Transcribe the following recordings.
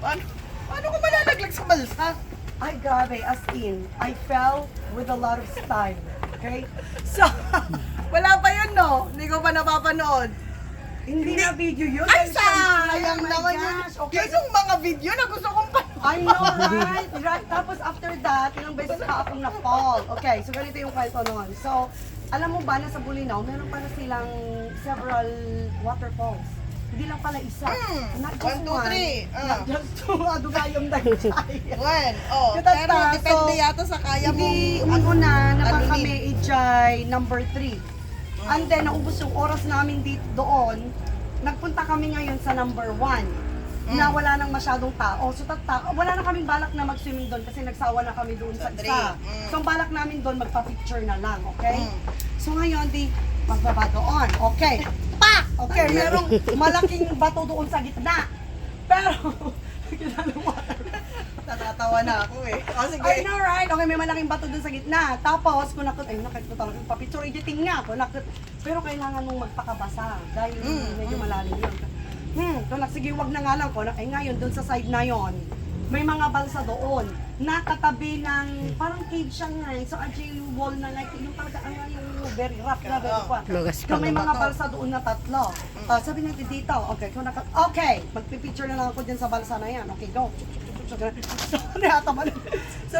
Paano ko malalaglag sa balsa? Ay, grabe, as in, I fell with a lot of style. Okay? So, Wala pa yun, no? Hindi ko pa napapanood. hindi na video yun. Ay, Dahil sayang oh my naman yun. gosh, okay. Yun yung mga video na gusto kong panood. I know, right? Right. Tapos after that, ilang beses pa akong na-fall. Okay, so ganito yung kwento nun. So, alam mo ba na sa Bulinaw, meron pala silang several waterfalls. Hindi lang pala isa. Not just 1, 2, 3. Not just two. Adugayong dagchay. Well, oh, Kita pero ta, depende so, yata sa kaya mong Hindi, una, alimin. kami ijay number 3. And then, naubos yung oras namin dito doon. Nagpunta kami ngayon sa number 1 na wala nang masyadong tao. So, wala na kaming balak na mag-swimming doon kasi nagsawa na kami doon sa Sa isa. three. So, ang balak namin doon, magpa-picture na lang, okay? So, ngayon, di, magbaba doon. Okay. Pa! Okay, merong malaking bato doon sa gitna. Pero, natatawa na ako eh. Oh, sige. I know, right? Okay, may malaking bato dun sa gitna. Tapos, kung nakit, ay, nakit ko talaga, pa-picture editing nga. Kung nakit, pero kailangan mong magpakabasa dahil medyo malalim yun. Kung sige, wag na nga lang ko. Ay, ngayon, dun sa side na yon, may mga balsa doon. Nakatabi ng, parang cave siya nga eh. So, yung wall na like, yung talaga, yung very rough na, very pa. So, may mga balsa doon na tatlo. Sabi natin dito, okay, kung okay, magpipicture na lang ako dyan sa balsa na yan. Okay, go. So,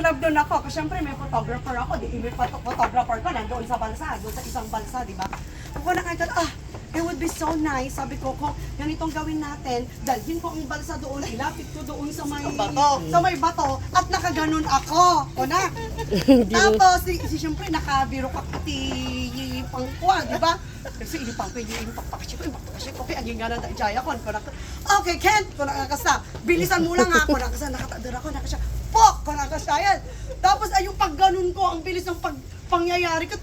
nandun ako. Kasi syempre may photographer ako. Di may photographer ko nandoon sa balsa. Doon sa isang balsa, di ba? Ako nakita, it would be so nice. Sabi ko, kung ganitong gawin natin, dalhin ko ang balsa doon, ilapit ko doon sa may bato, at nakaganon ako. O na. Tapos, syempre, nakabiro ka pati pangkwa, di ba? Kasi ilipang ko, impakpakasya ko, okay, aging gana da jaya ko. Okay, Kent, kung nakakasa, bilisan mo lang ako, nakakasa, nakatadar ako, nakasya, pok, kung nakasya yan. Tapos, ay yung pagganon ko, ang bilis ng pangyayari ko,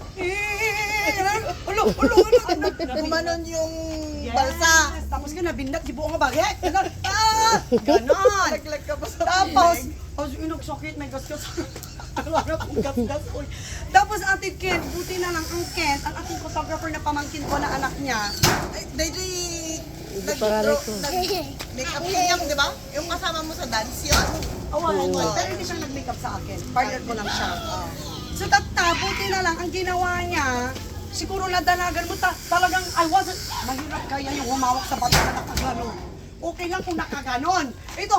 Gumanon yung balsa. Tapos ka nabindat, di buong bagay, ganon, ganon. Naglag ka pa sa Tapos, inagsakit, may gasgas. Wala akong gasgas. Uy. Tapos ating Ken, buti na lang ang Ken, ang ating photographer na pamangkin ko na anak niya. Nag-make-up niya, di ba? Yung kasama mo sa dance yun. Wala naman. Pero hindi siya nag-makeup sa akin. Partner ko lang siya. So buti na lang, ang ginawa niya, siguro nadalagan mo talagang, mahirap kaya yung humawak sa bato na nakaganon. Okay lang kung nakaganon. Ito,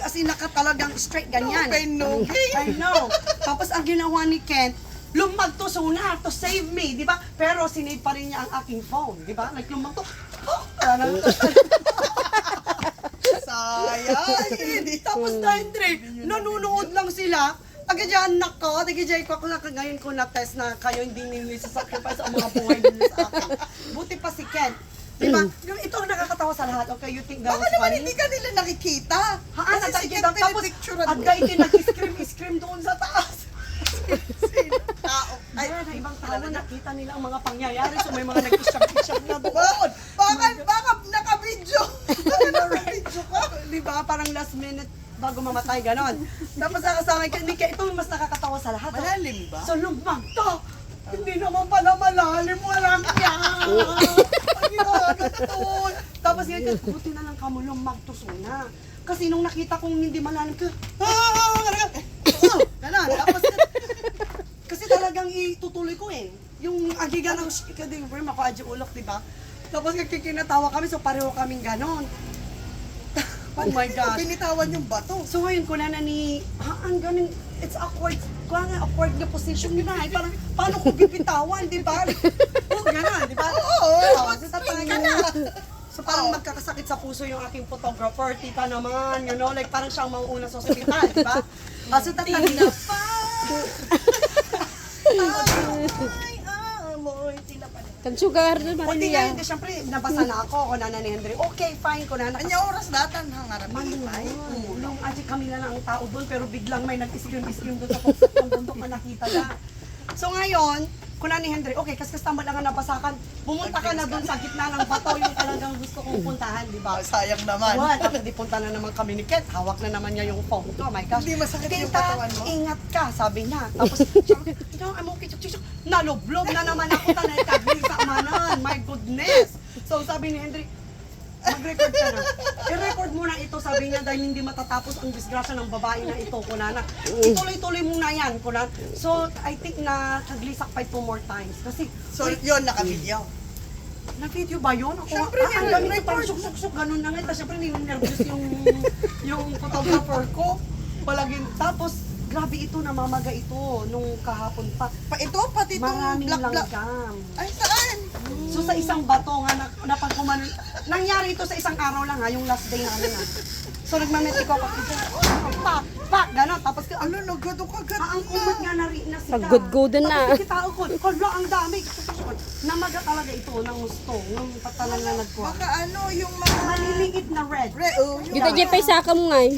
as in nakatalagang straight ganyan. Okay, no. I know. Tapos ang ginawa ni Kent, lumagto suna to save me, di ba? Pero sinave pa rin niya ang aking phone, di ba? Like lumagto, Sayang. Hindi. Tapos dahil nanonood lang sila. Agad-yan nako, agad-yan ko ngayon ko na-test na kayo hindi nilisasacrifice ang mga buhay nila sa akin. Buti pa si Ken. Diba? Ito ang nakakatawa sa lahat. Okay, you think that was Baka naman funny? hindi ka nila nakikita. Kasi Kasi sige, sikat tapos pinipicturean ang mo. guy din nag-scream doon sa taas. Tao. Ay, na ibang tao nakita nila ang mga pangyayari. So may mga nag-isyag na doon. Baka naka-video. Baka naka-video ka. Diba? Parang last minute bago mamatay, ganon. Tapos nakasama kay Mika, ito yung mas nakakatawa sa lahat. Malalim ba? So lumagto. Hindi naman pala malalim, walang yan. Tapos ngayon, buti na lang kamo lumagtusuna. Kasi nung nakita kong hindi malalim ka, ganon. Tapos, kasi talagang itutuloy ko eh. Yung agiga ng kading room ako, adyo ulok, diba? Tapos kikinatawa kami, so pareho kaming ganon. Oh my gosh. Pinitawan yung bato. So ngayon ko na ni, ang ganun, it's awkward. Kaya nga awkward na position nyo na. Parang, paano ko bibitawan, di ba? Oo, gano'n, di ba? Oo, so tatangin na. So parang magkakasakit sa puso yung aking photographer, tita naman, you know, like parang siyang mauuna sa ospital, di ba? So tatangin na, Kansugar na ba Hindi niya? nga, siyempre, nabasa na ako, o nana ni Henry. Okay, fine, ko na Anya oras datan hangarap. Nung aji kami na lang ang tao doon, pero biglang may nag-scream doon sa bundok na nakita na. So ngayon, kuna ni Henry, okay, kaskas tama lang ang nabasakan, pumunta ka na doon sa gitna ng bato, yung talagang gusto kong puntahan, di ba? Sayang naman. Tapos di punta na naman kami ni Ket, hawak na naman niya yung phone ko, oh my gosh. Hindi masakit yung Tita, katawan mo? ingat ka, sabi niya. Tapos, I'm okay, nalublob na naman ako, tanay kagling sa amanan, my goodness. So sabi ni Henry, mag-record ka na. I-record mo na ito sabi niya dahil hindi matatapos ang disgrasya ng babae na ito, kunana. Ituloy-tuloy muna yan, kunan. So, I think na taglisak pa 2 more times. Kasi, So, yun, naka-video. na-video ba yun? Ako, Siyempre, ang meron. galing ko, parang suk-suk-suk, ganun na nga. Tapos syempre, nervous yung photographer ko. Palaging, tapos, grabe ito, namamaga ito nung kahapon pa. Ito, pati itong Maraming black. langgam. Ay, saan? So sa isang bato nga napagkuman, nangyari ito sa isang araw lang ha, yung last day namin ha. So nagmameti ko ako, pak, gano'n. Tapos Ano, nagado ka agad. ang kumot nga na sika. Paggodgodan na. Tapos kitao ko, hala, ang dami. Namaga talaga ito ng gusto, nung patalang na nagkuha. Baka ano, yung mga... Maliliit na red. Yung Gita dyan pa isa ka mo nga eh.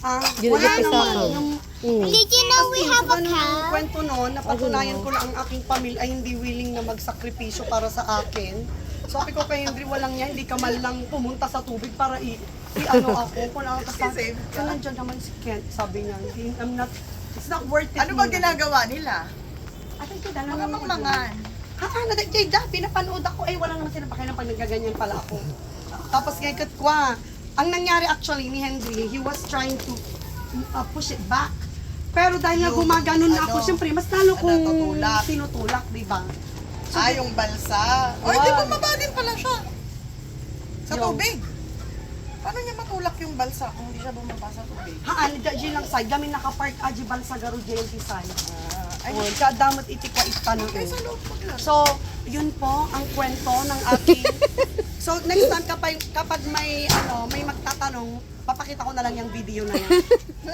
Wala Ginagap naman. isa. Yung, Did you know we have a Ang cow? kwento noon, napatunayan ko na ang aking pamilya ay hindi willing na magsakripisyo para sa akin. Sabi ko kay Henry, walang yan, hindi ka man lang pumunta sa tubig para i-ano ako. Kung ako kasama. Save ka. So nandiyan naman si Kent, sabi niya, it's not worth it. Ano ba ginagawa nila? I think ito, Mga mangmangan. Jada, pinapanood ako, wala naman sila pakialam pag nagaganyan pala ako. Tapos ngayon kwa, ang nangyari actually ni Henry, he was trying to push it back. Pero dahil nga Yung, gumaganon na ako, ano, syempre, mas lalo kong tutulak. tinutulak, di ba? Yung balsa. O, di bumaba din pala siya. Sa Yung- tubig. Paano niya matulak yung balsa kung hindi siya bumaba sa tubig? Haan, dyan lang side, kami nakapark aji bal sa garo JLT side. Ay, Ayun, damot itikwa itano. kay sa loob maglan. So, yun po ang kwento ng aking... So, next time kapag may may magtatanong, papakita ko na lang yung video na yan.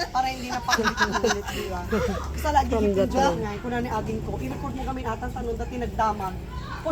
Para hindi na paulit-ulit, di ba? Kasi lagi From yung the joke nga, kuna ni aging ko, i-record mo kami atang tanong dati nagdamag.